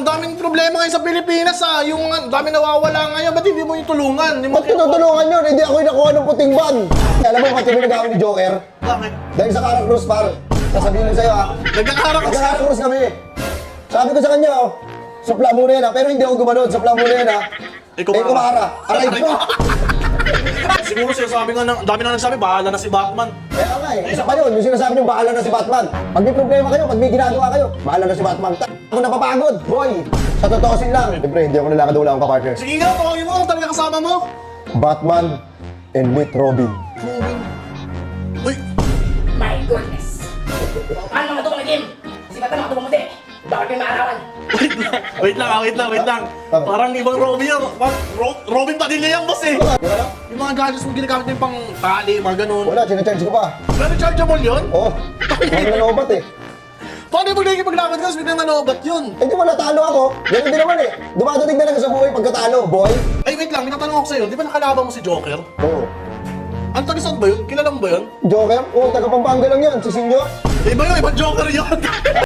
daming problema ngayon sa Pilipinas yung daming nawawala ngayon. Ba't hindi mo yung tulungan? Ba't tinutulungan yun? Hindi ako yung nakuha ng puting van. Alam mo ba't yung nagawin ni Joker? Bakit? Dahil sa Caracruz, par. Sasabihin ko sa'yo, ha? Nagka-Caracruz kami. Sabi ko sa kanya, supla muna yan, ha? Pero hindi ako gumanon. Supla muna yan, ha? Kumara. Aray ko. Siguro sinasabi nga, dami na nagsabi, bahala na si Batman. Kaya nga eh. Isa pa yun, yung sinasabi niyo, bahala na si Batman. Pag may problema kayo, pag may ginagawa kayo, bahala na si Batman. Ako napapagod, boy. Sa totoosin lang. Siyempre, hindi ako nalakad wala akong kapartner. Sige nga, tawagin mo, talaga kasama mo. Batman and meet Robin. Uy, My goodness! Ano naman itong naging? Si Bata nakatubang bawal kayo maarawan. wait lang. Parang ibang Robin yan. Robin Padilla yan, boss eh. Yung mga gadgets mo ginagamit mo yung pang tali, mga ganun. Wala, sinacharge ko pa. Pero chargeable yun? Oo. Huwag na naubat eh. Paano yung paglaban ka, biglang nanobat yun? Hindi mo natalo ako. Ganun din naman eh. Dumadating na lang sa buhay pagkatalo, boy. Ay, wait lang, may tatanong ako sa'yo. Di ba nakalaban mo si Joker? Oo. Ang taga-saan ba yun? Kilala mo ba yun? Joker? Oo, taga Pampanga lang yan. Si Sinyo. Iba yun, ibang Joker yun.